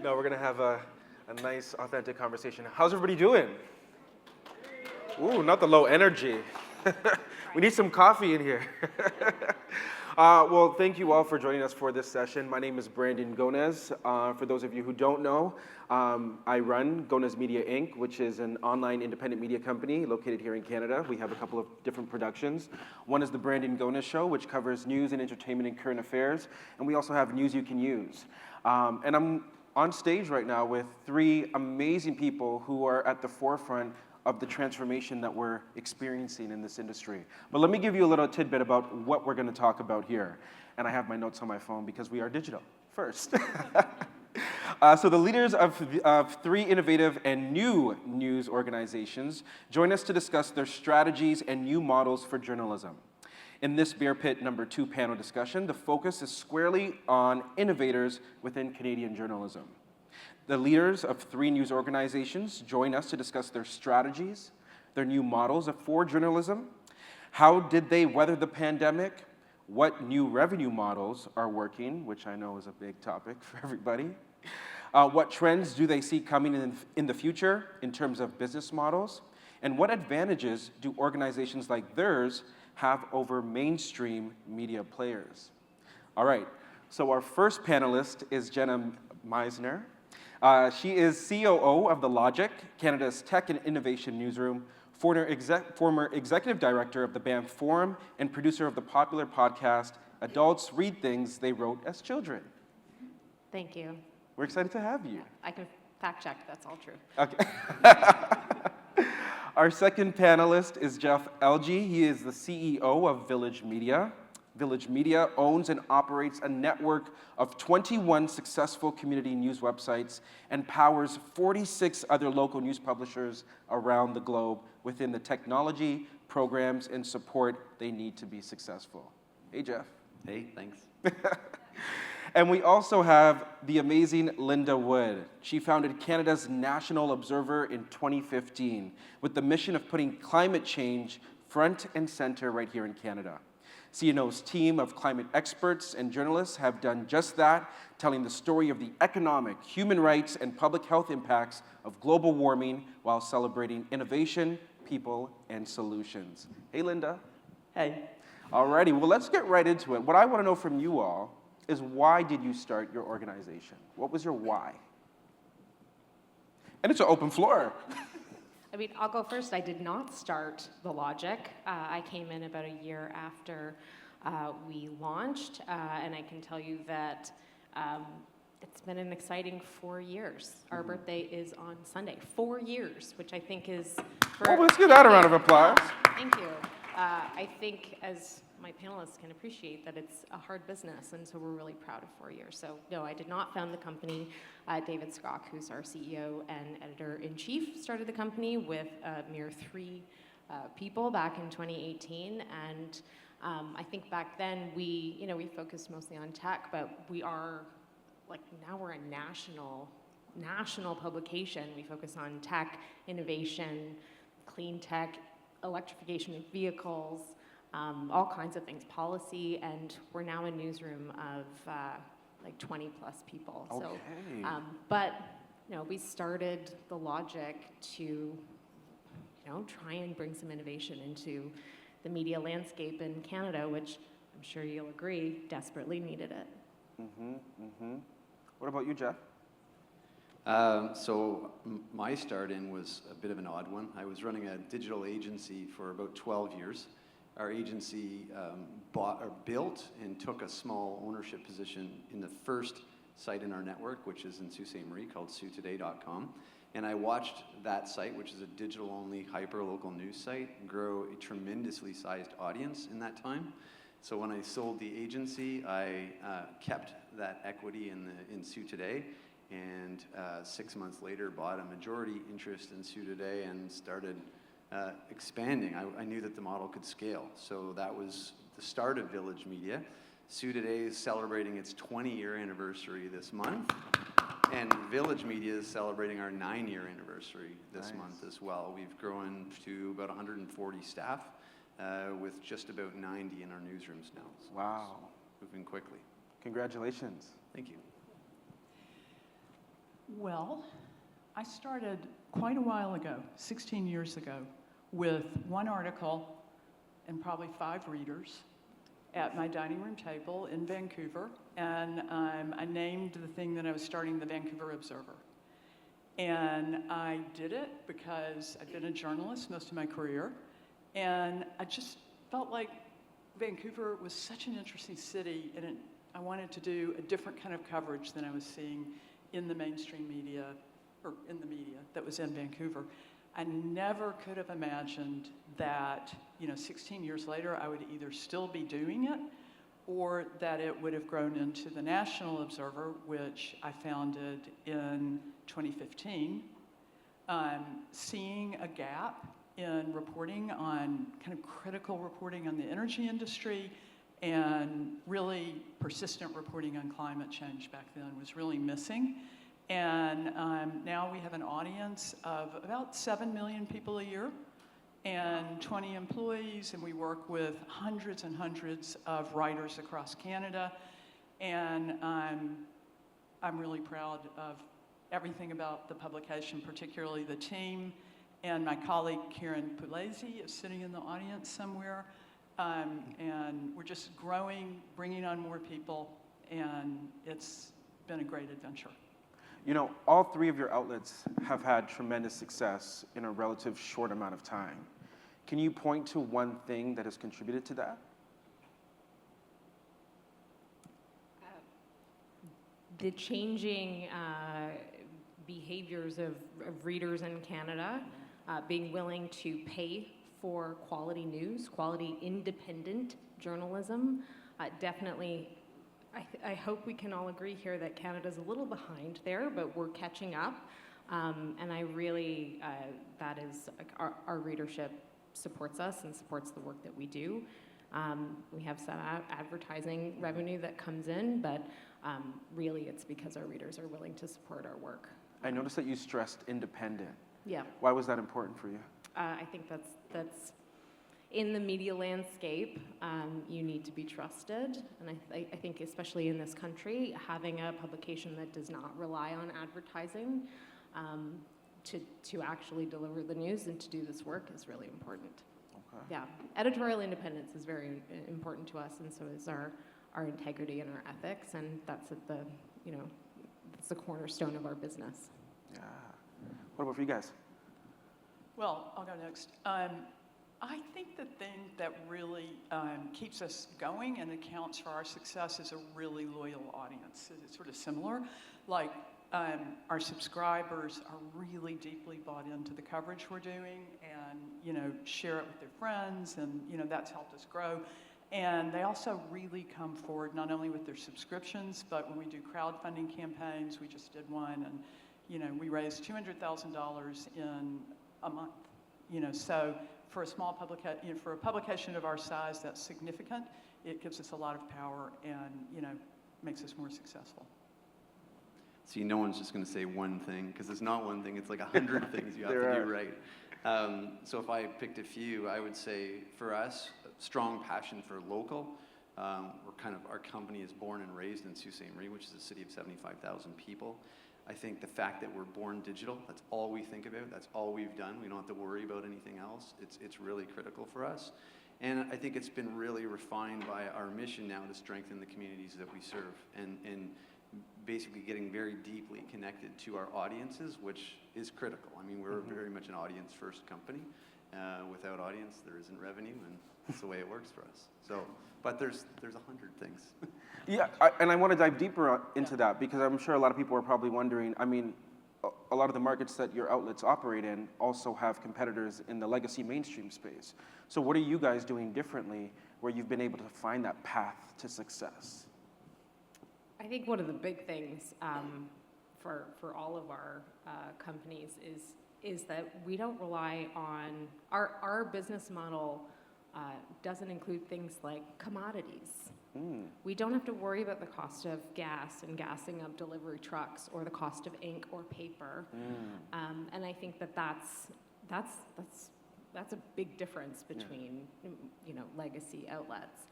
No, we're going to have a nice, authentic conversation. How's everybody doing? Ooh, not the low energy. We need some coffee in here. Well, thank you all for joining us for this session. My name is Brandon Gonez. For those of you who don't know, I run Gonez Media Inc., which is an online independent media company located here in Canada. We have a couple of different productions. One is the Brandon Gonez Show, which covers news and entertainment and current affairs. And we also have News You Can Use. And I'm on stage right now with three amazing people who are at the forefront of the transformation that we're experiencing in this industry. But let me give you a little tidbit about what we're going to talk about here. And I have my notes on my phone because we are digital first. So the leaders of three innovative and new news organizations join us to discuss their strategies and new models for journalism. In this Beer Pit number 2 panel discussion, the focus is squarely on innovators within Canadian journalism. The leaders of three news organizations join us to discuss their strategies, their new models for journalism, how did they weather the pandemic, what new revenue models are working, which I know is a big topic for everybody, what trends do they see coming in the future in terms of business models, and what advantages do organizations like theirs have over mainstream media players. All right, so our first panelist is Jenna Misener. She is COO of The Logic, Canada's tech and innovation newsroom, former executive director of the Banff Forum, and producer of the popular podcast, Adults Read Things They Wrote as Children. Thank you. We're excited to have you. Yeah, I can fact check, that's all true. Okay. Our second panelist is Jeff Elgie. He is the CEO of Village Media. Village Media owns and operates a network of 21 successful community news websites and powers 46 other local news publishers around the globe within the technology, programs, and support they need to be successful. Hey, Jeff. Hey, thanks. And we also have the amazing Linda Wood. She founded Canada's National Observer in 2015 with the mission of putting climate change front and center right here in Canada. CNO's team of climate experts and journalists have done just that, telling the story of the economic, human rights, and public health impacts of global warming while celebrating innovation, people, and solutions. Hey, Linda. Hey. Alrighty, well, let's get right into it. What I want to know from you all is, why did you start your organization? What was your why? And it's an open floor. I mean, I'll go first. I did not start The Logic. I came in about a year after we launched, and I can tell you that it's been an exciting 4 years. Our birthday is on Sunday. 4 years, which I think is... Well, let's give that a round of applause. Thank you. I think, as my panelists can appreciate, that it's a hard business, and so we're really proud of 4 years. So, no, I did not found the company. David Zuschlag, who's our CEO and editor-in-chief, started the company with a mere 3 people back in 2018, and I think back then we focused mostly on tech, but we are, now we're a national publication. We focus on tech, innovation, clean tech, electrification of vehicles, all kinds of things, policy, and we're now a newsroom of 20 plus people. Okay. So, but we started The Logic to try and bring some innovation into the media landscape in Canada, which I'm sure you'll agree desperately needed it. What about you, Jeff? So my start in was a bit of an odd one. I was running a digital agency for about 12 years. Our agency built and took a small ownership position in the first site in our network, which is in Sault Ste. Marie, called SiouxToday.com. And I watched that site, which is a digital-only hyper-local news site, grow a tremendously sized audience in that time. So when I sold the agency, I kept that equity in Sault Today, and 6 months later bought a majority interest in Sault Today and started expanding. I knew that the model could scale. So that was the start of Village Media. Sault Today is celebrating its 20-year anniversary this month, and Village Media is celebrating our 9-year anniversary this month as well. We've grown to about 140 staff, with just about 90 in our newsrooms now. So wow. Moving quickly. Congratulations. Thank you. Well, I started quite a while ago, 16 years ago, with one article and probably 5 readers at my dining room table in Vancouver, and I named the thing that I was starting the Vancouver Observer. And I did it because I'd been a journalist most of my career, and I just felt like Vancouver was such an interesting city, and I wanted to do a different kind of coverage than I was seeing in the mainstream media, or in the media that was in Vancouver. I never could have imagined that, 16 years later, I would either still be doing it or that it would have grown into the National Observer, which I founded in 2015, seeing a gap in reporting on kind of critical reporting on the energy industry and really persistent reporting on climate change back then was really missing. And now we have an audience of about 7 million people a year and 20 employees, and we work with hundreds and hundreds of writers across Canada. And I'm really proud of everything about the publication, particularly the team. And my colleague Karen Pulesi is sitting in the audience somewhere. And we're just growing, bringing on more people, and it's been a great adventure. All 3 of your outlets have had tremendous success in a relative short amount of time. Can you point to one thing that has contributed to that? The changing behaviors of readers in Canada, being willing to pay for quality news, quality independent journalism, definitely. I hope we can all agree here that Canada's a little behind there, but we're catching up. And I really, that is, our readership supports us and supports the work that we do. We have some advertising revenue that comes in, but really it's because our readers are willing to support our work. I noticed that you stressed independent. Yeah. Why was that important for you? I think that's in the media landscape, you need to be trusted. And I think especially in this country, having a publication that does not rely on advertising to actually deliver the news and to do this work is really important. Okay. Yeah, editorial independence is very important to us, and so is our integrity and our ethics, and that's at the, that's the cornerstone of our business. Yeah. What about for you guys? Well, I'll go next. I think the thing that really keeps us going and accounts for our success is a really loyal audience. It's sort of similar. Like, our subscribers are really deeply bought into the coverage we're doing and, share it with their friends, and, that's helped us grow. And they also really come forward not only with their subscriptions, but when we do crowdfunding campaigns, we just did one, and, we raised $200,000 in a month. So for a small publication, for a publication of our size, that's significant. It gives us a lot of power and, makes us more successful. See, no one's just going to say one thing, because it's not one thing, it's like 100 things you have to do right. So if I picked a few, I would say for us, strong passion for local. Our company is born and raised in Sault Ste. Marie, which is a city of 75,000 people. I think the fact that we're born digital, that's all we think about, that's all we've done. We don't have to worry about anything else. It's really critical for us. And I think it's been really refined by our mission now to strengthen the communities that we serve and basically getting very deeply connected to our audiences, which is critical. I mean, we're very much an audience-first company. Without audience, there isn't revenue, and that's the way it works for us. So, but there's 100 things. Yeah, and I want to dive deeper into that, because I'm sure a lot of people are probably wondering, I mean, a lot of the markets that your outlets operate in also have competitors in the legacy mainstream space. So what are you guys doing differently where you've been able to find that path to success? I think one of the big things for all of our companies is that we don't rely on, our business model doesn't include things like commodities. We don't have to worry about the cost of gas and gassing up delivery trucks or the cost of ink or paper. And I think that's a big difference between legacy outlets.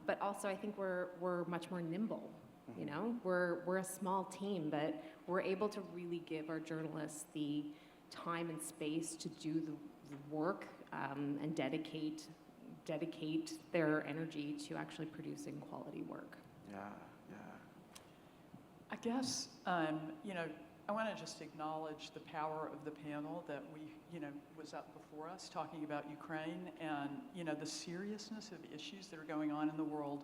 But also I think we're much more nimble. You know, we're a small team, but we're able to really give our journalists the time and space to do the work and dedicate their energy to actually producing quality work. Yeah. I guess, you know, I want to just acknowledge the power of the panel that was up before us talking about Ukraine and, the seriousness of issues that are going on in the world.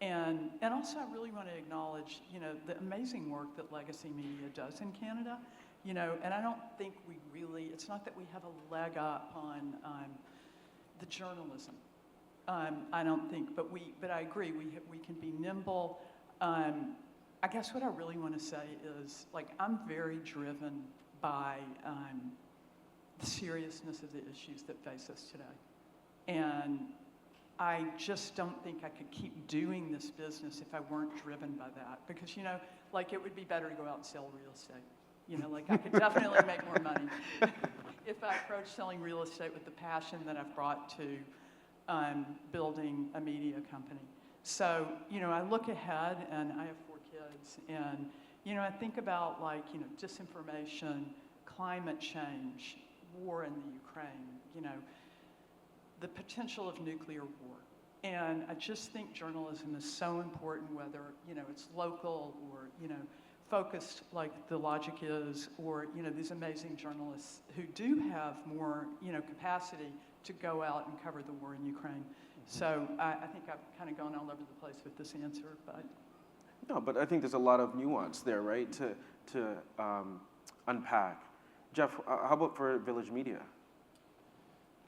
And also I really want to acknowledge, the amazing work that legacy media does in Canada, and I don't think it's not that we have a leg up on the journalism. I don't think, but I agree, we can be nimble. I guess what I really want to say is, I'm very driven by the seriousness of the issues that face us today. And I just don't think I could keep doing this business if I weren't driven by that. Because, it would be better to go out and sell real estate. I could definitely make more money if I approached selling real estate with the passion that I've brought to building a media company. So, I look ahead, and I have 4 kids, and, I think about, disinformation, climate change, war in the Ukraine, the potential of nuclear war. And I just think journalism is so important, whether, it's local or, focused like the Logic is, or, these amazing journalists who do have more, capacity to go out and cover the war in Ukraine. So I think I've kind of gone all over the place with this answer, but. No, but I think there's a lot of nuance there, right, to unpack. Jeff, how about for Village Media?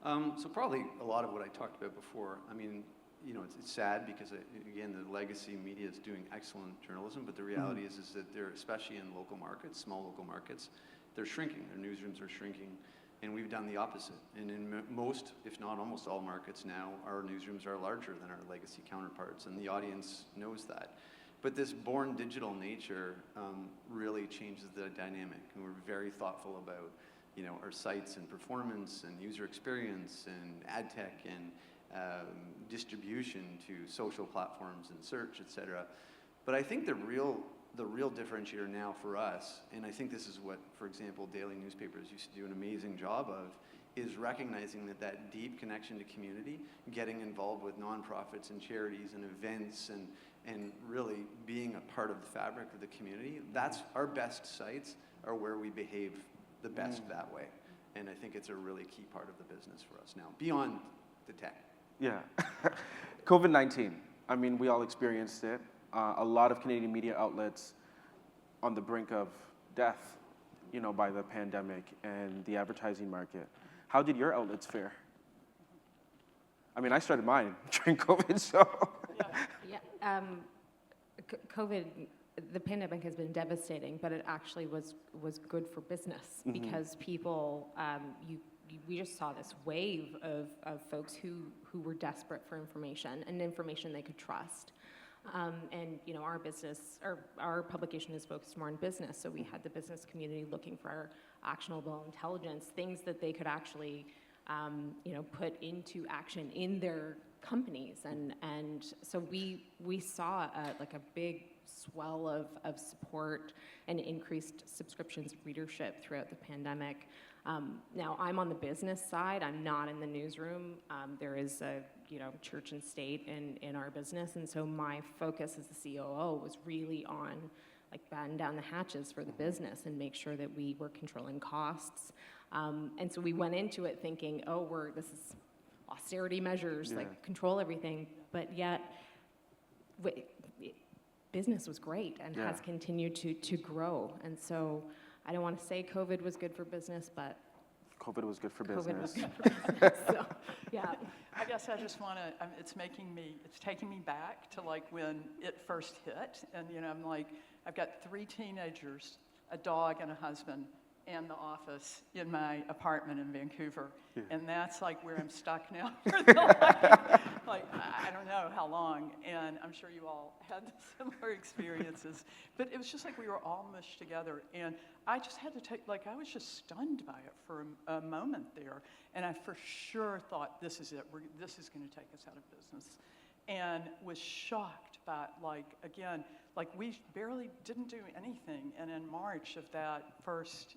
So probably a lot of what I talked about before. I mean, it's sad because, again, the legacy media is doing excellent journalism, but the reality is that they're, especially in local markets, small local markets, they're shrinking. Their newsrooms are shrinking, and we've done the opposite. And in most, if not almost all markets now, our newsrooms are larger than our legacy counterparts, and the audience knows that. But this born digital nature really changes the dynamic, and we're very thoughtful about our sites and performance and user experience and ad tech and distribution to social platforms and search, et cetera. But I think the real differentiator now for us, and I think this is what, for example, daily newspapers used to do an amazing job of, is recognizing that deep connection to community, getting involved with nonprofits and charities and events and really being a part of the fabric of the community. That's our best sites are where we behave the best that way. And I think it's a really key part of the business for us now, beyond the tech. Yeah. COVID-19, I mean, we all experienced it. A lot of Canadian media outlets on the brink of death, by the pandemic and the advertising market. How did your outlets fare? I mean, I started mine during COVID, so. Yeah, COVID, the pandemic has been devastating, but it actually was good for business because people, we just saw this wave of folks who were desperate for information and information they could trust. And our business, or our publication is focused more on business, so we had the business community looking for actionable intelligence, things that they could actually, put into action in their companies, and so we saw a big swell of support and increased subscriptions readership throughout the pandemic. Now I'm on the business side. I'm not in the newsroom. There is a church and state in our business, and so my focus as the COO was really on batten down the hatches for the business and make sure that we were controlling costs. And so we went into it thinking, this is austerity measures, control everything, but yet business was great and has continued to grow. And so I don't want to say COVID was good for business, but COVID was good for business. COVID was good for business, so, yeah. I guess I just want to, it's taking me back to when it first hit. And, I'm I've got 3 teenagers, a dog and a husband, and the office in my apartment in Vancouver. Yeah. And that's where I'm stuck now for the I don't know how long. And I'm sure you all had similar experiences. But it was just we were all mushed together. And I just had to take, I was just stunned by it for a moment there. And I for sure thought, this is it. This is going to take us out of business. And was shocked by, again, like we barely didn't do anything. And in March of that first,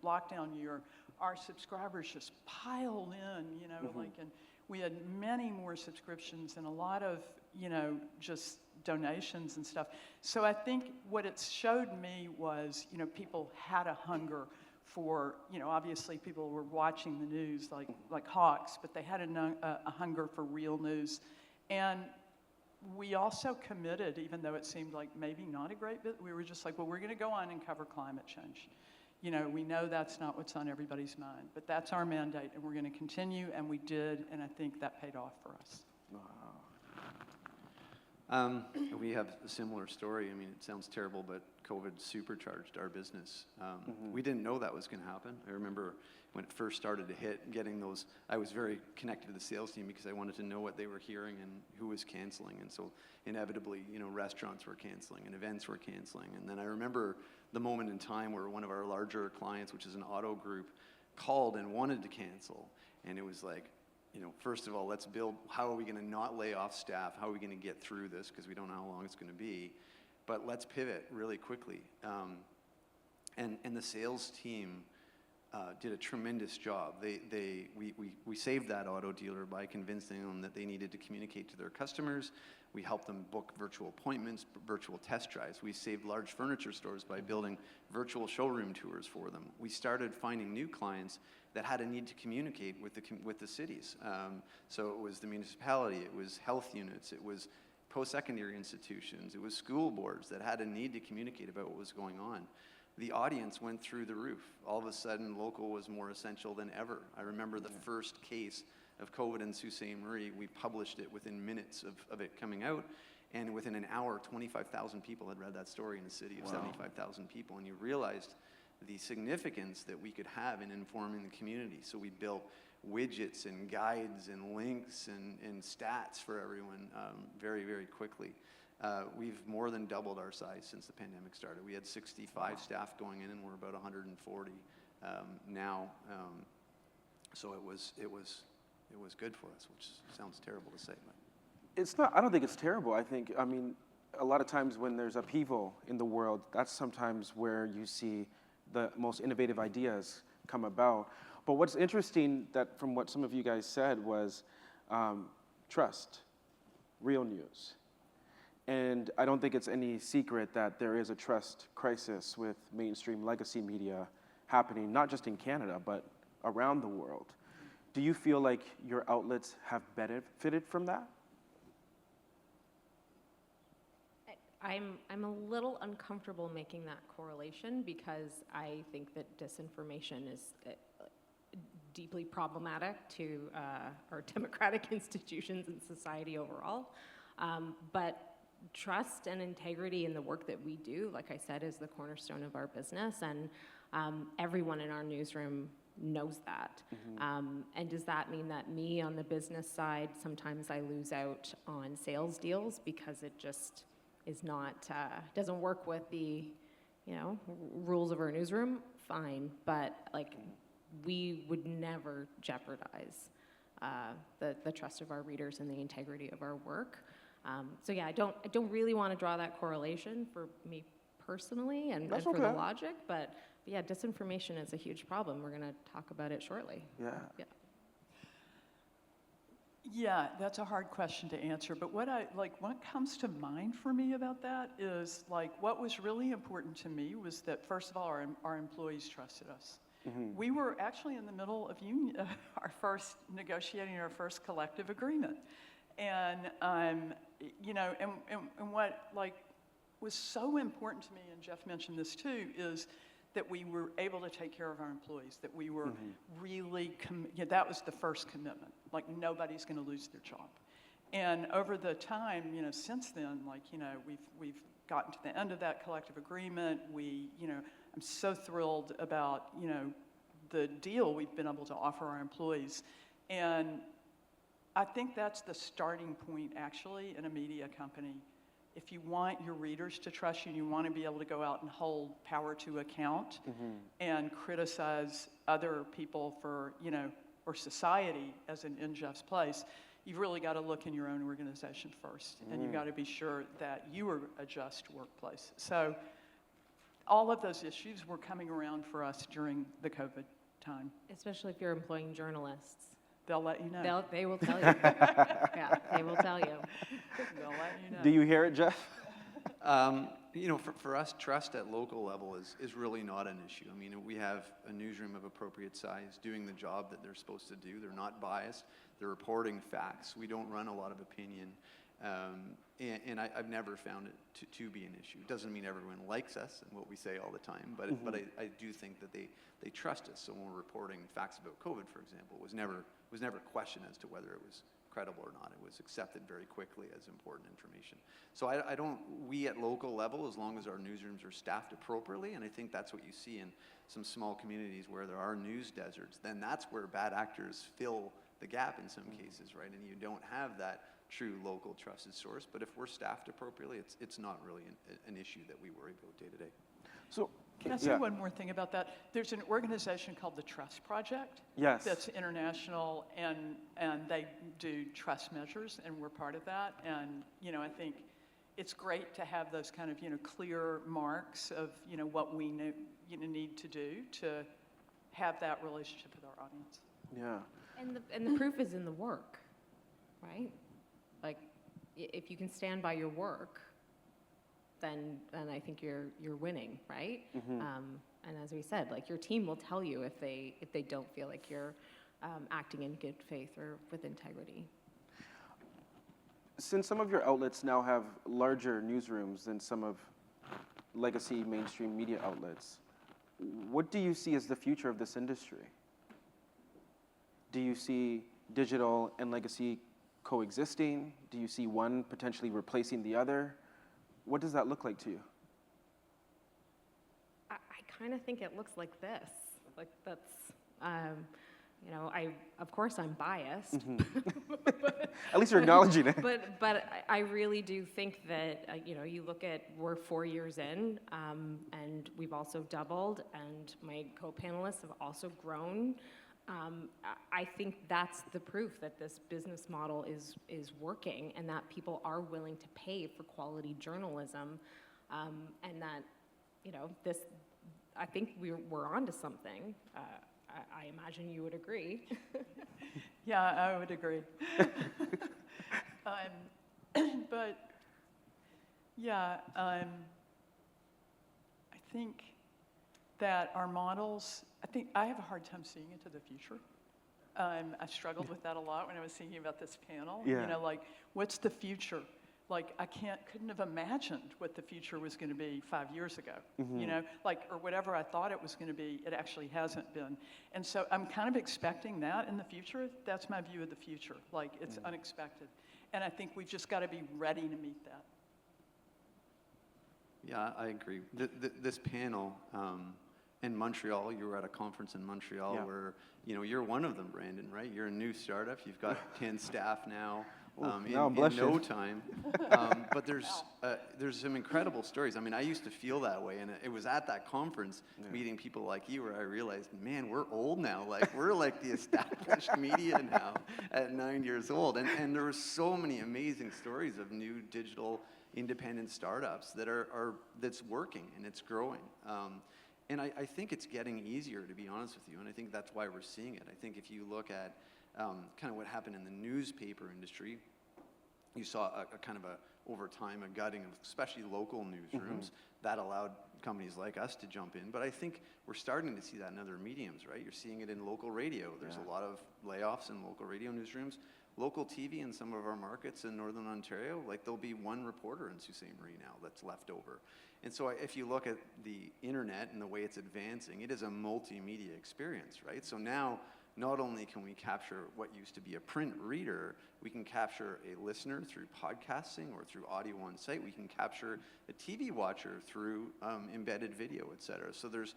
lockdown year, our subscribers just piled in, and we had many more subscriptions and a lot of, just donations and stuff. So I think what it showed me was, people had a hunger for, obviously people were watching the news like hawks, but they had a hunger for real news. And we also committed, even though it seemed like maybe not a great bit, we were just like, well, we're going to go on and cover climate change. We know that's not what's on everybody's mind, but that's our mandate, and we're going to continue, and we did, and I think that paid off for us. We have a similar story. I mean, it sounds terrible, but COVID supercharged our business. We didn't know that was going to happen. I remember when it first started to hit, getting those, I was very connected to the sales team because I wanted to know what they were hearing and who was canceling. And so inevitably, restaurants were canceling and events were canceling. And then I remember the moment in time where one of our larger clients, which is an auto group, called and wanted to cancel. And it was like, first of all, let's build, how are we going to not lay off staff? How are we going to get through this? Because we don't know how long it's going to be. But let's pivot really quickly. And the sales team did a tremendous job. We saved that auto dealer by convincing them that they needed to communicate to their customers. We helped them book virtual appointments, virtual test drives. We saved large furniture stores by building virtual showroom tours for them. We started finding new clients that had a need to communicate with the cities. So it was the municipality, it was health units, it was post-secondary institutions, it was school boards that had a need to communicate about what was going on. The audience went through the roof. All of a sudden, local was more essential than ever. I remember the first case of COVID in Sault Ste. Marie. We published it within minutes of it coming out, and within an hour, 25,000 people had read that story in a city of 75,000 people, and you realized the significance that we could have in informing the community. So we built widgets and guides and links and stats for everyone very, very quickly. We've more than doubled our size since the pandemic started. We had 65 staff going in, and we're about 140 now. So it was good for us, which sounds terrible to say, but It's not, I don't think it's terrible. I mean, a lot of times when there's upheaval in the world, that's sometimes where you see the most innovative ideas come about. But what's interesting that from what some of you guys said was trust, real news. And I don't think it's any secret that there is a trust crisis with mainstream legacy media happening, not just in Canada, but around the world. Do you feel like your outlets have benefited from that? I'm a little uncomfortable making that correlation because I think that disinformation is deeply problematic to our democratic institutions and society overall. But trust and integrity in the work that we do, like I said, is the cornerstone of our business, and everyone in our newsroom knows that. And does that mean that me on the business side, sometimes I lose out on sales deals because it just is not, doesn't work with the, rules of our newsroom? Fine, but we would never jeopardize the trust of our readers and the integrity of our work. So yeah, I don't really want to draw that correlation for me personally and for the logic, but yeah, disinformation is a huge problem. We're going to talk about it shortly. Yeah. Yeah, that's a hard question to answer, but what comes to mind for me about that is what was really important to me was that first of all, our employees trusted us. We were actually in the middle of negotiating our first collective agreement. And, and what was so important to me, and Jeff mentioned this too, is that we were able to take care of our employees, that we were really, that was the first commitment. Nobody's going to lose their job. And over the time, since then, we've gotten to the end of that collective agreement. I'm so thrilled about, the deal we've been able to offer our employees. And I think that's the starting point, actually, in a media company. If you want your readers to trust you and you want to be able to go out and hold power to account and criticize other people for, or society as in Jeff's place, you've really got to look in your own organization first, and you've got to be sure that you are a just workplace. So all of those issues were coming around for us during the COVID time. Especially if you're employing journalists. They'll let you know. They will tell you. Yeah, they will tell you. They'll let you know. Do you hear it, Jeff? You know, for us, trust at local level is really not an issue. I mean, we have a newsroom of appropriate size doing the job that they're supposed to do. They're not biased. They're reporting facts. We don't run a lot of opinion. And I've never found it to be an issue. It doesn't mean everyone likes us and what we say all the time, but I do think that they trust us. So when we're reporting facts about COVID, for example, was never a question as to whether it was credible or not. It was accepted very quickly as important information. So we at local level, as long as our newsrooms are staffed appropriately, and I think that's what you see in some small communities where there are news deserts, then that's where bad actors fill the gap in some cases, right? And you don't have that true local trusted source. But if we're staffed appropriately, it's not really an issue that we worry about day to day. So, Can I say one more thing about that? There's an organization called the Trust Project. Yes. That's international, and they do trust measures, and we're part of that. And, you know, I think it's great to have those kind of, you know, clear marks of, you know, what we need to do to have that relationship with our audience. Yeah. And the proof is in the work, right? Like, if you can stand by your work, then I think you're winning, right? And as we said, like, your team will tell you if they don't feel like you're acting in good faith or with integrity. Since some of your outlets now have larger newsrooms than some of legacy mainstream media outlets, what do you see as the future of this industry? Do you see digital and legacy coexisting? Do you see one potentially replacing the other? What does that look like to you? I kind of think it looks like this. Like, that's, you know, of course I'm biased. At least you're acknowledging it. But I really do think that, you know, you look at, we're 4 years in, and we've also doubled, and my co-panelists have also grown. I think that's the proof that this business model is working, and that people are willing to pay for quality journalism, and that, you know, I think we're onto something. I imagine you would agree. Yeah, I would agree. But yeah, I think that our models, I have a hard time seeing into the future. I struggled with that a lot when I was thinking about this panel. Yeah. You know, like, what's the future? Like, I couldn't have imagined what the future was going to be 5 years ago. You know, like, or whatever I thought it was going to be, it actually hasn't been. And so I'm kind of expecting that in the future. That's my view of the future. Like, it's unexpected. And I think we've just got to be ready to meet that. Yeah, I agree. This panel in Montreal, you were at a conference in Montreal where, you know, you're one of them, Brandon, right? You're a new startup. You've got 10 staff now. In no time. But there's some incredible stories. I mean, I used to feel that way, and it was at that conference, meeting people like you, where I realized, man, we're old now. Like, we're like the established media now at 9 years old. And there were so many amazing stories of new digital independent startups that's working, and it's growing. And I think it's getting easier, to be honest with you, and I think that's why we're seeing it. I think if you look at kind of what happened in the newspaper industry, you saw a kind of over time, a gutting of especially local newsrooms that allowed companies like us to jump in. But I think we're starting to see that in other mediums, right? You're seeing it in local radio. There's a lot of layoffs in local radio newsrooms. Local TV in some of our markets in Northern Ontario, like, there'll be one reporter in Sault Ste. Marie now that's left over. And so if you look at the internet and the way it's advancing, it is a multimedia experience, right? So now, not only can we capture what used to be a print reader, we can capture a listener through podcasting or through audio on site. We can capture a TV watcher through embedded video, et cetera. So there's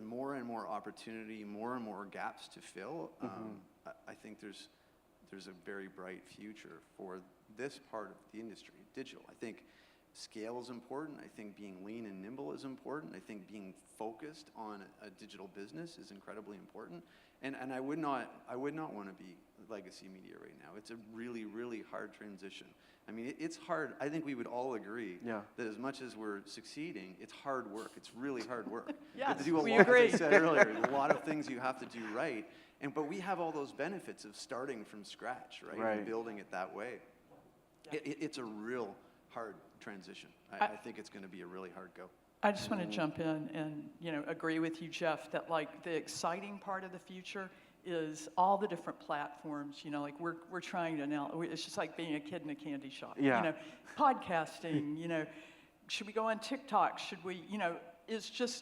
more and more opportunity, more and more gaps to fill. I think there's a very bright future for this part of the industry, digital. I think scale is important. I think being lean and nimble is important. I think being focused on a digital business is incredibly important. And I would not want to be legacy media right now. It's a really, really hard transition. I mean, it's hard. I think we would all agree that as much as we're succeeding, it's hard work. It's really hard work. You have to do we agree. as I said earlier, a lot of things you have to do right. But we have all those benefits of starting from scratch, right? And building it that way. It's a real hard transition. I think it's going to be a really hard go. I just want to jump in and, agree with you, Jeff, that like the exciting part of the future is all the different platforms, like we're trying to now, it's just like being a kid in a candy shop. Podcasting, should we go on TikTok? Should we,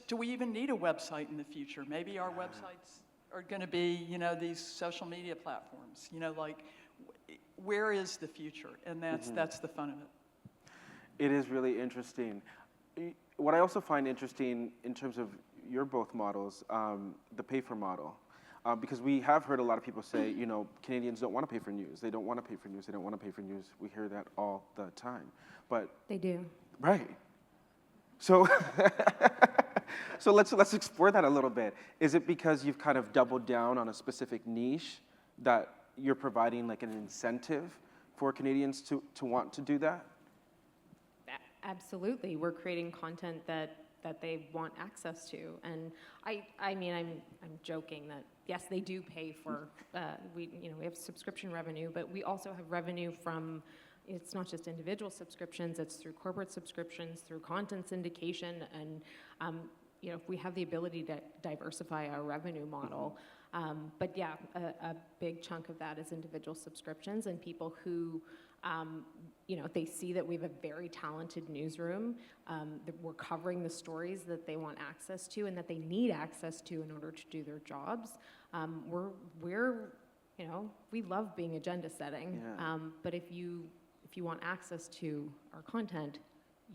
do we even need a website in the future? Maybe our websites are going to be, these social media platforms, where is the future? And that's the fun of it. It is really interesting. What I also find interesting in terms of your both models, the pay-for model, because we have heard a lot of people say, Canadians don't want to pay for news. They don't want to pay for news. They don't want to pay for news. We hear that all the time. But they do. Right. So, so let's explore that a little bit. Is it because you've kind of doubled down on a specific niche that you're providing like an incentive for Canadians to want to do that? Absolutely. We're creating content that they want access to. And I mean, I'm joking that, yes, they do pay for, we have subscription revenue, but we also have revenue from, it's not just individual subscriptions, it's through corporate subscriptions, through content syndication, and we have the ability to diversify our revenue model. But yeah, a big chunk of that is individual subscriptions and people who, they see that we have a very talented newsroom, that we're covering the stories that they want access to and that they need access to in order to do their jobs. We love being agenda setting, but if you want access to our content,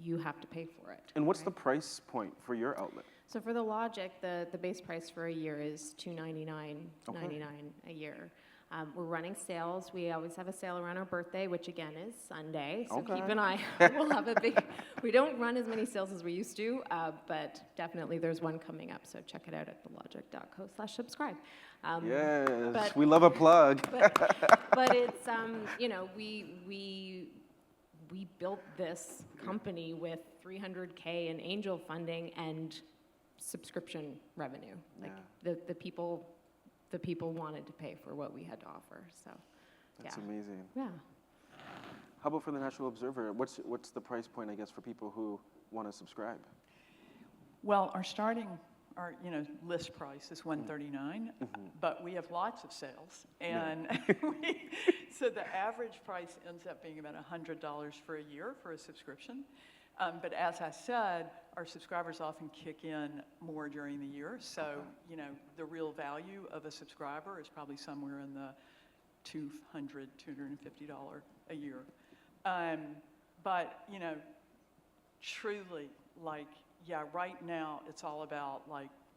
you have to pay for it. And what's the price point for your outlet? So for The Logic, the base price for a year is $299.99 a year. We're running sales. We always have a sale around our birthday, which again is Sunday. So keep an eye. We'll have a big. We don't run as many sales as we used to, but definitely there's one coming up. So check it out at thelogic.co/subscribe. Yes, we love a plug. But it's we built this company with $300K in angel funding and subscription revenue. Like the people wanted to pay for what we had to offer. So that's amazing. Yeah. How about for the National Observer? What's the price point, I guess, for people who want to subscribe? Well, our list price is $139, but we have lots of sales, and so the average price ends up being about $100 for a year for a subscription. But as I said, our subscribers often kick in more during the year, so the real value of a subscriber is probably somewhere in the $250 a year. But truly, right now it's all about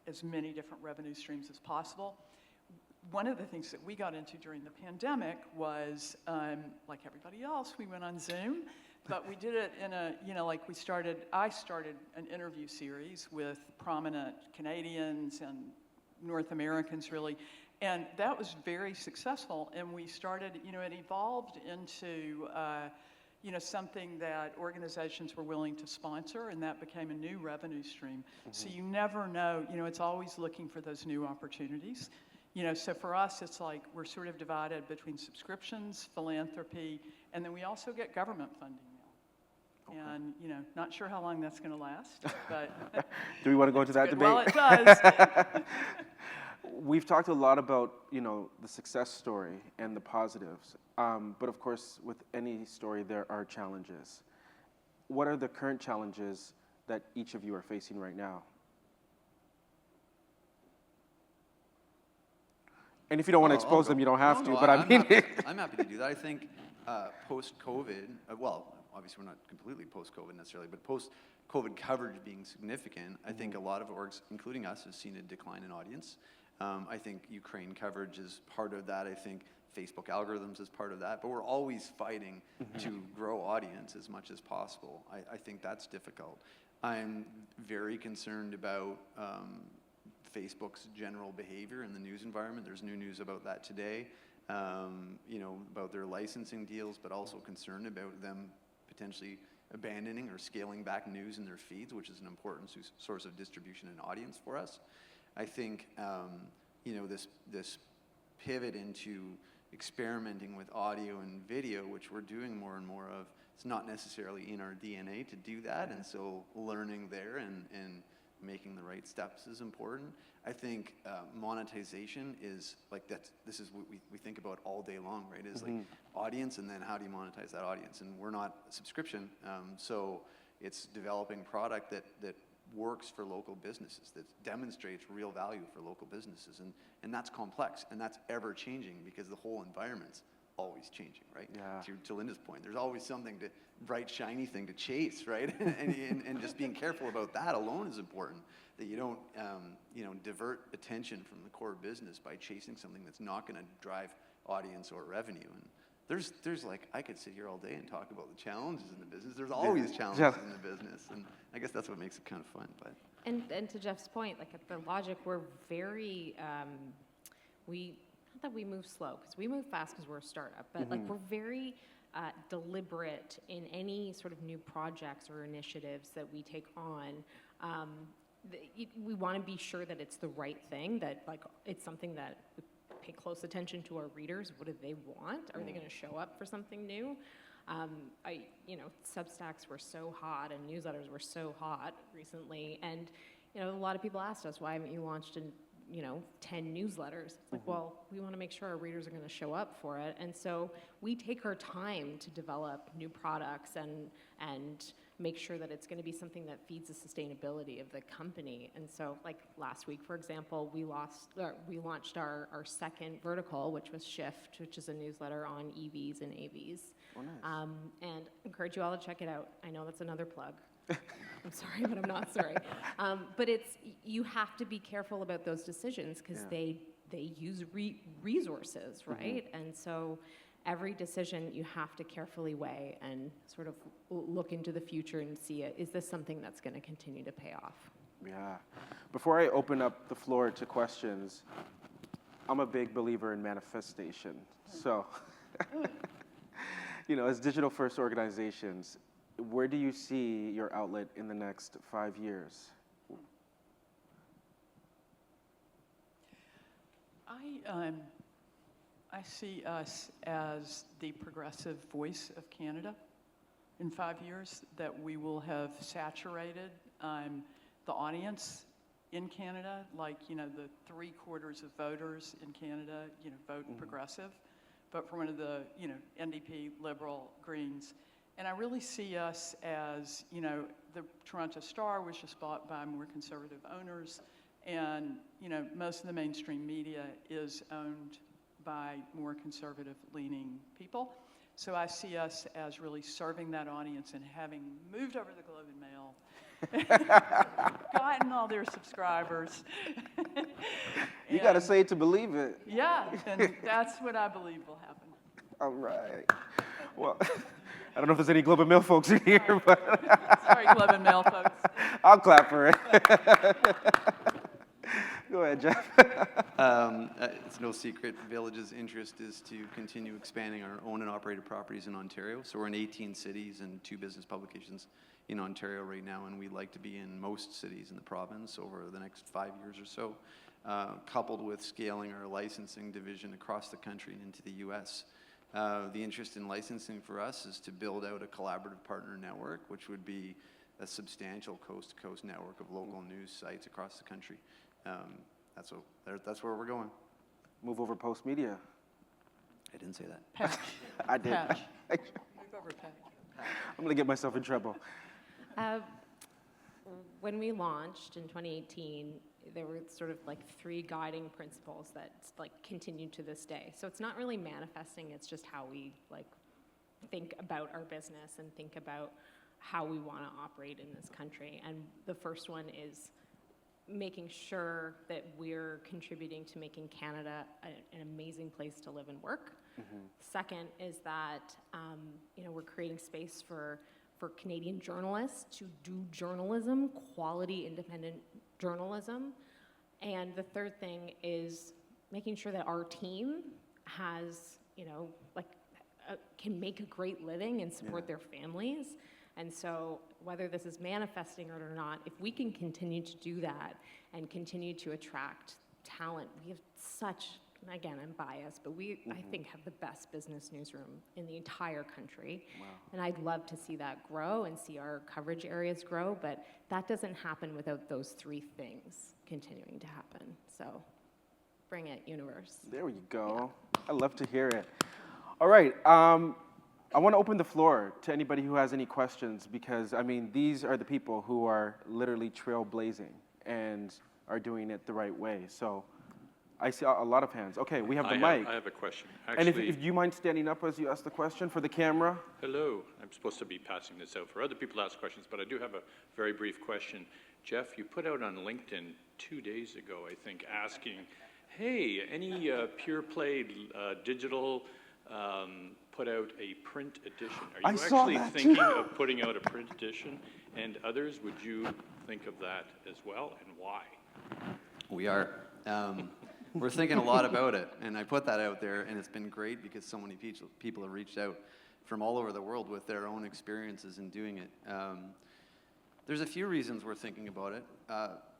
as many different revenue streams as possible. One of the things that we got into during the pandemic was, like everybody else, we went on Zoom, but we did it in I started an interview series with prominent Canadians and North Americans, really, and that was very successful, and we started, it evolved into, something that organizations were willing to sponsor, and that became a new revenue stream. So you never know, it's always looking for those new opportunities. So for us, it's like we're sort of divided between subscriptions, philanthropy, and then we also get government funding now. And, not sure how long that's going to last, but... Do we want to go into that debate? Well, it does. We've talked a lot about, the success story and the positives. But of course, with any story, there are challenges. What are the current challenges that each of you are facing right now? And if you don't want to expose them, you don't have to, but I mean... I'm happy to do that. I think post-COVID, obviously we're not completely post-COVID necessarily, but post-COVID coverage being significant, I think a lot of orgs, including us, has seen a decline in audience. I think Ukraine coverage is part of that. I think Facebook algorithms as part of that, but we're always fighting to grow audience as much as possible. I think that's difficult. I'm very concerned about Facebook's general behavior in the news environment. There's new news about that today, about their licensing deals, but also concerned about them potentially abandoning or scaling back news in their feeds, which is an important source of distribution and audience for us. I think, this pivot into experimenting with audio and video, which we're doing more and more of, it's not necessarily in our DNA to do that, and so learning there and making the right steps is important. I think monetization is like this is what we think about all day long, right? Is like audience, and then how do you monetize that audience? And we're not a subscription, so it's developing product that works for local businesses, that demonstrates real value for local businesses, and that's complex, and that's ever changing because the whole environment's always changing, right? Yeah. To Linda's point, there's always something bright, shiny thing to chase, right? and just being careful about that alone is important. That you don't, divert attention from the core business by chasing something that's not going to drive audience or revenue. And there's like, I could sit here all day and talk about the challenges in the business. There's always challenges in the business, and I guess that's what makes it kind of fun. But And to Jeff's point, like at the Logic, we're very, not that we move slow, because we move fast because we're a startup, but like we're very deliberate in any sort of new projects or initiatives that we take on. We want to be sure that it's the right thing, that like it's something that we pay close attention to our readers. What do they want? Are they going to show up for something new? Substacks were so hot and newsletters were so hot recently, and a lot of people asked us, why haven't you launched 10 newsletters? It's like, well, we want to make sure our readers are going to show up for it, and so we take our time to develop new products and make sure that it's going to be something that feeds the sustainability of the company. And so, like last week, for example, we launched our second vertical, which was Shift, which is a newsletter on EVs and AVs. Oh, nice. And I encourage you all to check it out. I know that's another plug. I'm sorry, but I'm not sorry. But you have to be careful about those decisions because they use resources, right? And so every decision you have to carefully weigh and sort of look into the future and see is this something that's going to continue to pay off? Yeah. Before I open up the floor to questions, I'm a big believer in manifestation. So, as digital-first organizations, where do you see your outlet in the next 5 years? I see us as the progressive voice of Canada in 5 years, that we will have saturated the audience in Canada, like, the 3/4 of voters in Canada, vote progressive, but for one of the, NDP, Liberal, Greens. And I really see us as, the Toronto Star was just bought by more conservative owners, and, most of the mainstream media is owned by more conservative-leaning people. So I see us as really serving that audience and having moved over the Globe and Mail, gotten all their subscribers. You got to say it to believe it. Yeah, and that's what I believe will happen. All right. Well, I don't know if there's any Globe and Mail folks in here, but Sorry, Globe and Mail folks. I'll clap for it. Go ahead, Jeff. It's no secret, Village's interest is to continue expanding our owned and operated properties in Ontario. So we're in 18 cities and 2 business publications in Ontario right now, and we'd like to be in most cities in the province over the next 5 years or so, coupled with scaling our licensing division across the country and into the U.S. The interest in licensing for us is to build out a collaborative partner network, which would be a substantial coast-to-coast network of local news sites across the country. That's where we're going. Move over Post Media. I didn't say that. Patch. I did. Patch. Move over, Patch. I'm going to get myself in trouble. When we launched in 2018, there were sort of like 3 guiding principles that like continue to this day. So it's not really manifesting, it's just how we like think about our business and think about how we want to operate in this country. And the first one is making sure that we're contributing to making Canada an amazing place to live and work. Second is that we're creating space for Canadian journalists to do journalism, quality independent journalism. And the third thing is making sure that our team has, can make a great living and support their families. And so whether this is manifesting it or not, if we can continue to do that and continue to attract talent, we have such, again, I'm biased, but we, I think, have the best business newsroom in the entire country. Wow. And I'd love to see that grow and see our coverage areas grow, but that doesn't happen without those three things continuing to happen. So bring it, universe. There you go. I love to hear it. All right. I want to open the floor to anybody who has any questions, because, I mean, these are the people who are literally trailblazing and are doing it the right way. So I see a lot of hands. Okay, we have the mic. I have a question. And Actually, if you mind standing up as you ask the question for the camera? hello. I'm supposed to be passing this out for other people to ask questions, but I do have a very brief question. Jeff, you put out on LinkedIn 2 days ago, I think, asking, hey, any pure play digital put out a print edition? Are I you saw actually that thinking too. of putting out a print edition? And others, would you think of that as well, and why? We are. We're thinking a lot about it, and I put that out there, and it's been great because so many people have reached out from all over the world with their own experiences in doing it. There's a few reasons we're thinking about it.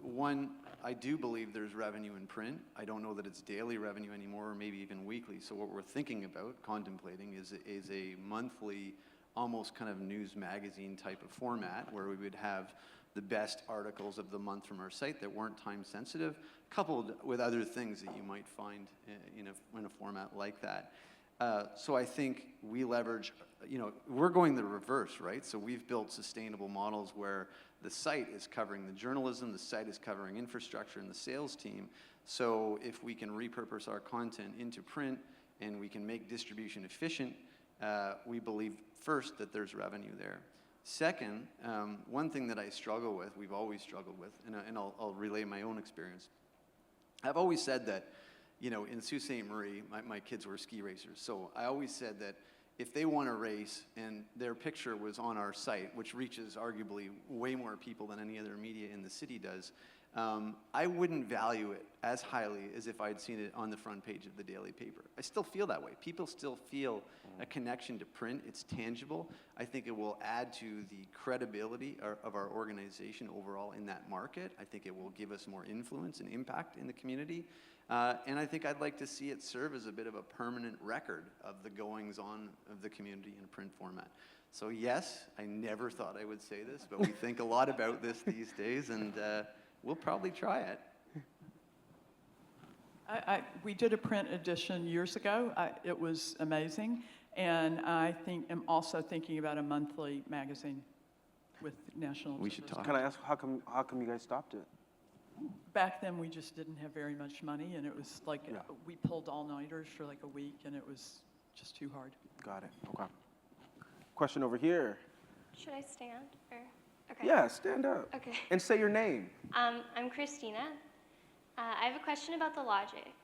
One, I do believe there's revenue in print. I don't know that it's daily revenue anymore, or maybe even weekly. So what we're thinking about, contemplating, is a monthly, almost kind of news magazine type of format where we would have the best articles of the month from our site that weren't time sensitive, coupled with other things that you might find in a format like that. So I think we leverage, we're going the reverse, right? So we've built sustainable models where the site is covering the journalism, the site is covering infrastructure and the sales team. So if we can repurpose our content into print and we can make distribution efficient, we believe first that there's revenue there. Second, one thing that I struggle with, we've always struggled with, and I'll relay my own experience. I've always said that, in Sault Ste. Marie, my kids were ski racers. So I always said that if they won a race and their picture was on our site, which reaches arguably way more people than any other media in the city does, I wouldn't value it as highly as if I'd seen it on the front page of the daily paper. I still feel that way. People still feel a connection to print. It's tangible. I think it will add to the credibility of our organization overall in that market. I think it will give us more influence and impact in the community. And I think I'd like to see it serve as a bit of a permanent record of the goings-on of the community in print format. So yes, I never thought I would say this, but we think a lot about this these days, and we'll probably try it. We did a print edition years ago. It was amazing. And I'm also thinking about a monthly magazine with national. We should talk. Can I ask, how come you guys stopped it? Back then, we just didn't have very much money, and it was like we pulled all-nighters for like a week, and it was just too hard. Got it. Okay. Question over here. Should I stand? Or okay. Yeah, stand up. Okay. And say your name. I'm Christina. I have a question about the logic.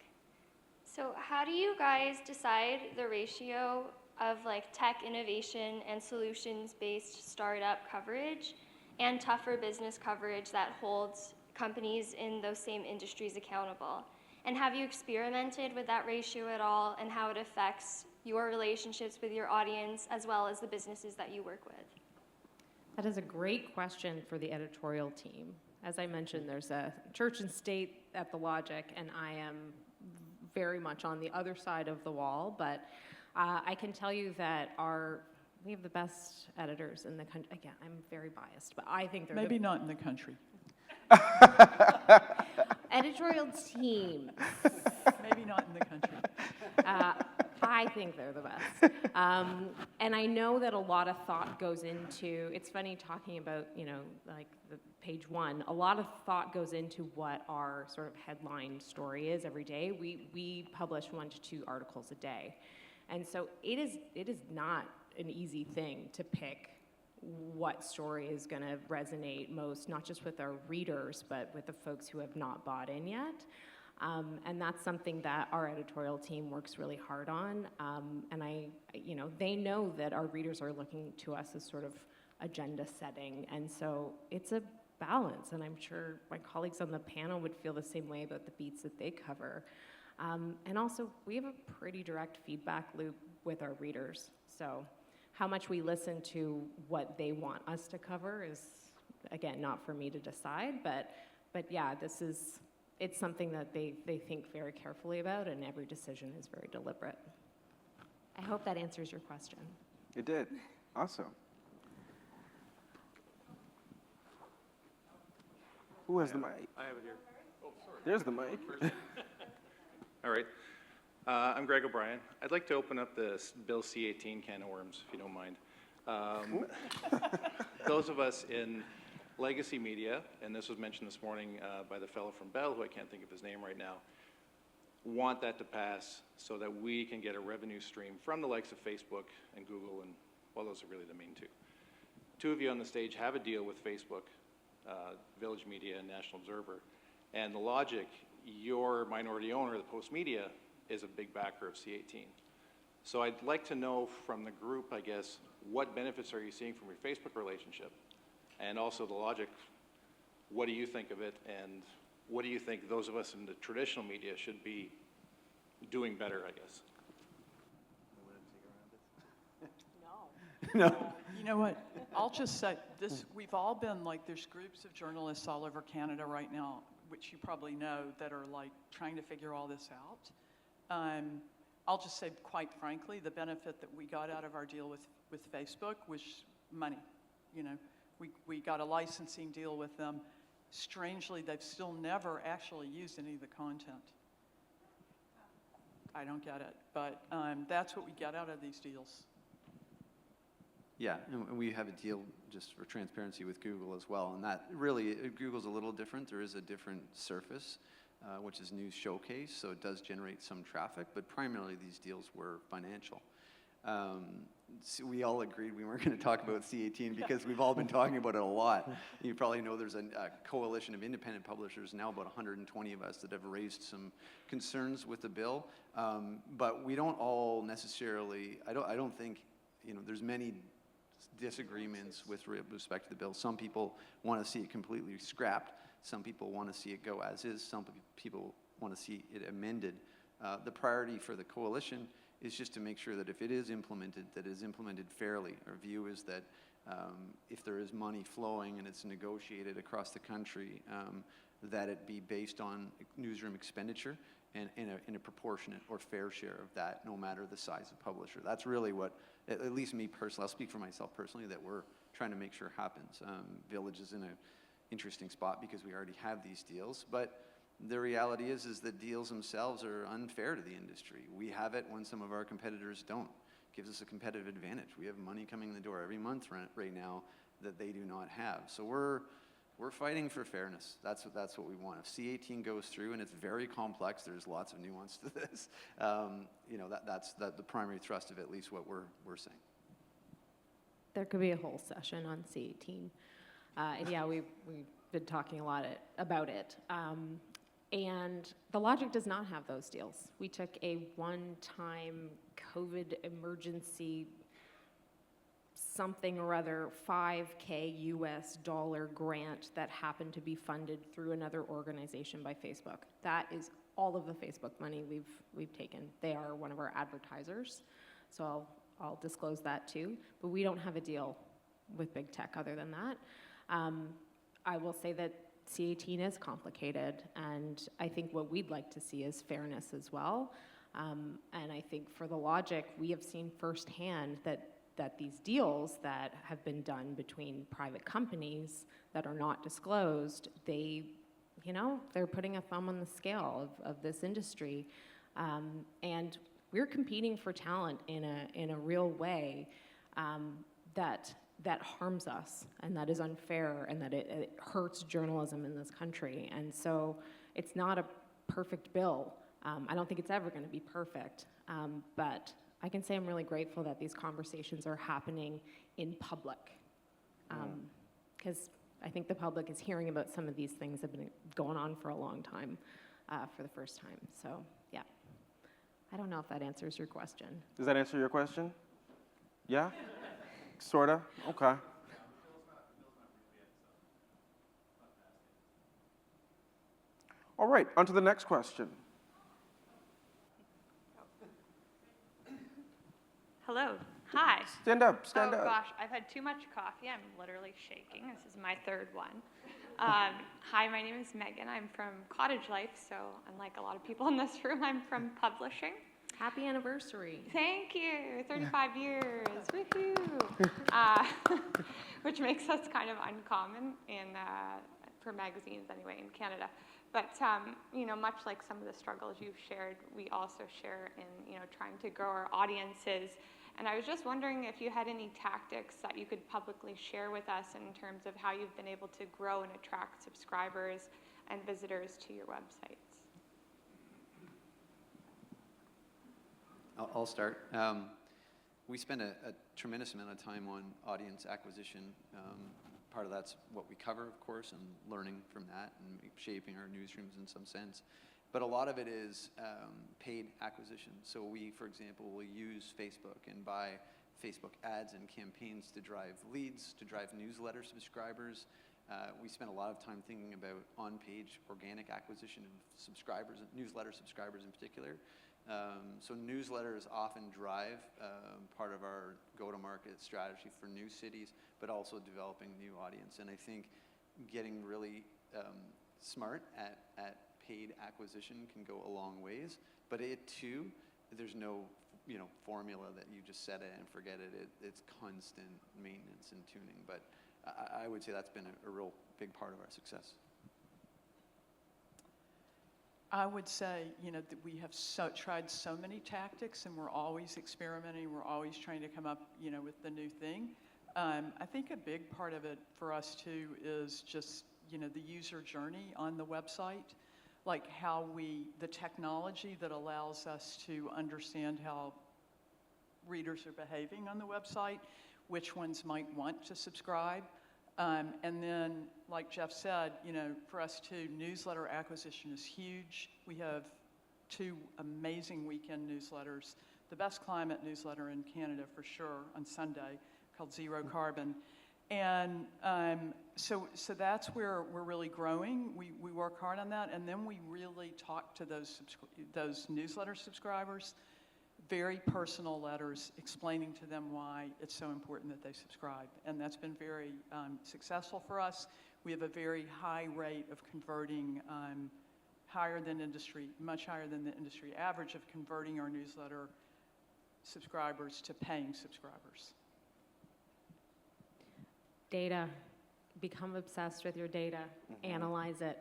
So how do you guys decide the ratio of like tech innovation and solutions-based startup coverage and tougher business coverage that holds companies in those same industries accountable? And have you experimented with that ratio at all, and how it affects your relationships with your audience as well as the businesses that you work with? That is a great question for the editorial team. As I mentioned, there's a church and state at the Logic, and I am very much on the other side of the wall, but I can tell you that we have the best editors in the country. Again, I'm very biased, but I think they're Maybe not in the country. editorial team. Maybe not in the country. I think they're the best. And I know that a lot of thought goes into, it's funny talking about, like the page one, a lot of thought goes into what our sort of headline story is every day. We publish 1 to 2 articles a day. And so it is not an easy thing to pick what story is going to resonate most, not just with our readers, but with the folks who have not bought in yet. And that's something that our editorial team works really hard on. And they know that our readers are looking to us as sort of agenda setting. And so it's a balance. And I'm sure my colleagues on the panel would feel the same way about the beats that they cover. And also, we have a pretty direct feedback loop with our readers. So how much we listen to what they want us to cover is, again, not for me to decide. But yeah, it's something that they think very carefully about, and every decision is very deliberate. I hope that answers your question. It did. Awesome. Who has the mic? I have it here. Oh, sorry. There's the mic. All right. I'm Greg O'Brien. I'd like to open up the Bill C-18 can of worms, if you don't mind. Those of us in legacy media, and this was mentioned this morning by the fellow from Bell, who I can't think of his name right now, want that to pass so that we can get a revenue stream from the likes of Facebook and Google, and well, those are really the main two. Two of you on the stage have a deal with Facebook, Village Media, and National Observer, and the logic, your minority owner, the Post Media, is a big backer of C-18. So I'd like to know from the group, I guess, what benefits are you seeing from your Facebook relationship? And also the logic, what do you think of it? And what do you think those of us in the traditional media should be doing better, I guess? No. You know what? I'll just say this, we've all been there's groups of journalists all over Canada right now, which you probably know, that are trying to figure all this out. I'll just say, quite frankly, the benefit that we got out of our deal with Facebook was money. We got a licensing deal with them. Strangely, they've still never actually used any of the content. I don't get it, but that's what we get out of these deals. Yeah, and we have a deal just for transparency with Google as well, and that really, Google's a little different. There is a different surface, which is News Showcase, so it does generate some traffic, but primarily these deals were financial. So we all agreed we weren't going to talk about C-18 because we've all been talking about it a lot. You probably know there's a coalition of independent publishers, now about 120 of us, that have raised some concerns with the bill, but we don't all necessarily, I don't think, there's many disagreements with respect to the bill. Some people want to see it completely scrapped. Some people want to see it go as is. Some people want to see it amended. The priority for the coalition is just to make sure that if it is implemented, that it is implemented fairly. Our view is that if there is money flowing and it's negotiated across the country, that it be based on newsroom expenditure and in a proportionate or fair share of that, no matter the size of publisher. That's really what, at least me personally, I'll speak for myself personally, that we're trying to make sure happens. Village is in an interesting spot because we already have these deals, but the reality is that deals themselves are unfair to the industry. We have it when some of our competitors don't. It gives us a competitive advantage. We have money coming in the door every month right now that they do not have. So we're fighting for fairness. That's what we want. If C-18 goes through, and it's very complex, there's lots of nuance to this. That's the primary thrust of at least what we're saying. There could be a whole session on C-18. And yeah, we've been talking a lot about it. And the logic does not have those deals. We took a one-time COVID emergency something or other $5K US grant that happened to be funded through another organization by Facebook. That is all of the Facebook money we've taken. They are one of our advertisers, so I'll disclose that too. But we don't have a deal with big tech other than that. I will say that C-18 is complicated, and I think what we'd like to see is fairness as well. And I think for the logic, we have seen firsthand that these deals that have been done between private companies that are not disclosed, they're putting a thumb on the scale of this industry. And we're competing for talent in a real way that harms us, and that is unfair, and that it hurts journalism in this country. And so it's not a perfect bill. I don't think it's ever going to be perfect, but I can say I'm really grateful that these conversations are happening in public because I think the public is hearing about some of these things that have been going on for a long time for the first time. So, yeah. I don't know if that answers your question. Does that answer your question? Yeah? Sorta? Okay. All right, on to the next question. Hello. Hi. Stand up, stand Oh up. gosh, I've had too much coffee. I'm literally shaking. This is my third one. Hi, my name is Megan. I'm from Cottage Life, so unlike a lot of people in this room, I'm from publishing. Happy anniversary. Thank you. 35 years. Woohoo. Which makes us kind of uncommon for magazines anyway in Canada. But much like some of the struggles you've shared, we also share in trying to grow our audiences. And I was just wondering if you had any tactics that you could publicly share with us in terms of how you've been able to grow and attract subscribers and visitors to your websites. I'll start. We spend a tremendous amount of time on audience acquisition. Part of that's what we cover, of course, and learning from that and shaping our newsrooms in some sense. But a lot of it is paid acquisition. So we, for example, will use Facebook and buy Facebook ads and campaigns to drive leads, to drive newsletter subscribers. We spend a lot of time thinking about on-page organic acquisition of subscribers, newsletter subscribers in particular. So newsletters often drive part of our go-to-market strategy for new cities, but also developing new audience. And I think getting really smart at paid acquisition can go a long ways. But it too, there's no formula that you just set it and forget it. It's constant maintenance and tuning. But I would say that's been a real big part of our success. I would say, that we have tried so many tactics, and we're always experimenting. We're always trying to come up, with the new thing. I think a big part of it for us too is just, the user journey on the website, like the technology that allows us to understand how readers are behaving on the website, which ones might want to subscribe. And then, like Jeff said, for us too, newsletter acquisition is huge. We have 2 amazing weekend newsletters. The best climate newsletter in Canada for sure on Sunday, called Zero Carbon. And so that's where we're really growing. We work hard on that, and then we really talk to those newsletter subscribers. Very personal letters explaining to them why it's so important that they subscribe. And that's been very successful for us. We have a very high rate of converting, much higher than the industry average of converting our newsletter subscribers to paying subscribers. Data. Become obsessed with your data. Analyze it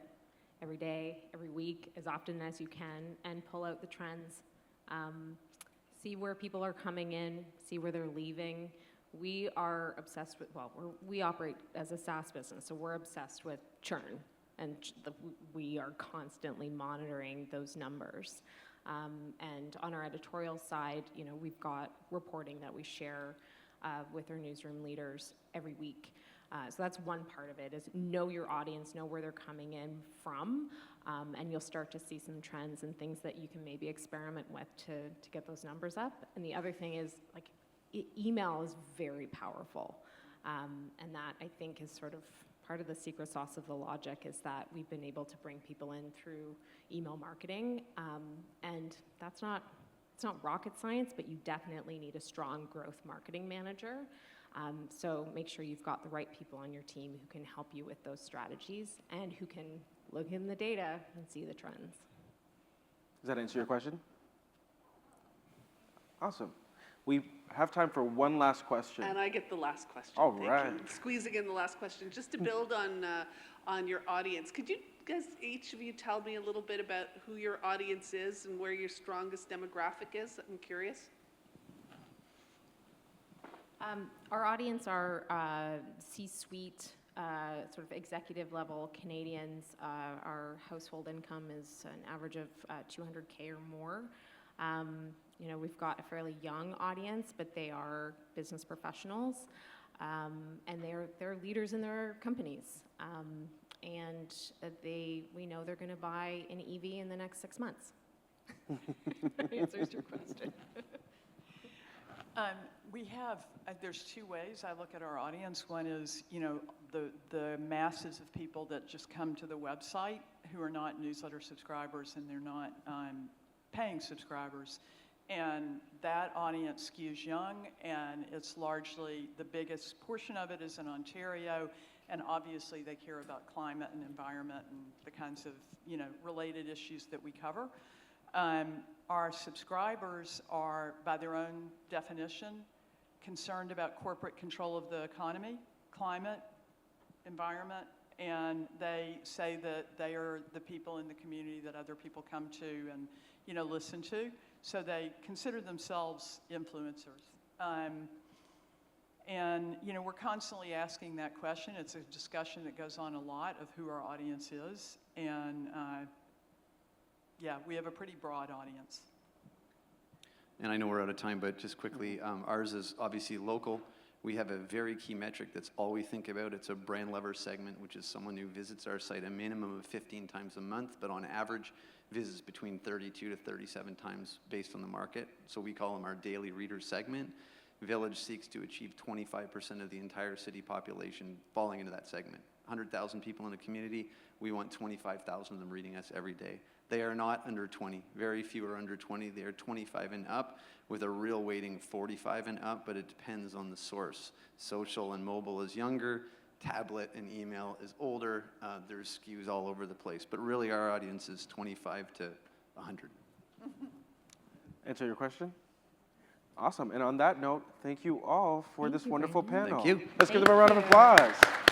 every day, every week, as often as you can, and pull out the trends. See where people are coming in, see where they're leaving. We are obsessed with, we operate as a SaaS business, so we're obsessed with churn, and we are constantly monitoring those numbers. And on our editorial side, we've got reporting that we share with our newsroom leaders every week. So that's one part of it, is know your audience, know where they're coming in from, and you'll start to see some trends and things that you can maybe experiment with to get those numbers up. And the other thing is, email is very powerful, and that, I think, is sort of part of the secret sauce of the logic, is that we've been able to bring people in through email marketing, and it's not rocket science, but you definitely need a strong growth marketing manager. So make sure you've got the right people on your team who can help you with those strategies and who can look in the data and see the trends. Does that answer your question? Awesome. We have time for one last question. And I get the last question. All Thank right. you. Squeezing in the last question. Just to build on your audience, could you guys, each of you, tell me a little bit about who your audience is and where your strongest demographic is? I'm curious. Our audience are C-suite, sort of executive level Canadians. Our household income is an average of $200K or more. We've got a fairly young audience, but they are business professionals. and they're leaders in their companies. And we know they're going to buy an EV in the next 6 months. That answers your question. We have, there's two ways I look at our audience. One is, the masses of people that just come to the website who are not newsletter subscribers and they're not paying subscribers. And that audience skews young, and it's largely, the biggest portion of it is in Ontario, and obviously they care about climate and environment and the kinds of, related issues that we cover. Our subscribers are, by their own definition, concerned about corporate control of the economy, climate, environment, and they say that they are the people in the community that other people come to and, listen to. So they consider themselves influencers. And, we're constantly asking that question. It's a discussion that goes on a lot of who our audience is. And, yeah, we have a pretty broad audience. And I know we're out of time, but just quickly, ours is obviously local. We have a very key metric that's all we think about. It's a brand lover segment, which is someone who visits our site a minimum of 15 times a month, but on average visits between 32 to 37 times based on the market. So we call them our daily reader segment. Village seeks to achieve 25% of the entire city population falling into that segment. 100,000 people in a community, we want 25,000 of them reading us every day. They are not under 20. Very few are under 20. They are 25 and up, with a real weighting 45 and up, but it depends on the source. Social and mobile is younger. Tablet and email is older. There's skews all over the place. But really, our audience is 25 to 100. Answer your question? Awesome. And on that note, thank you all for this wonderful Brandon. panel. Thank you. Let's give Thank them a round of you. applause.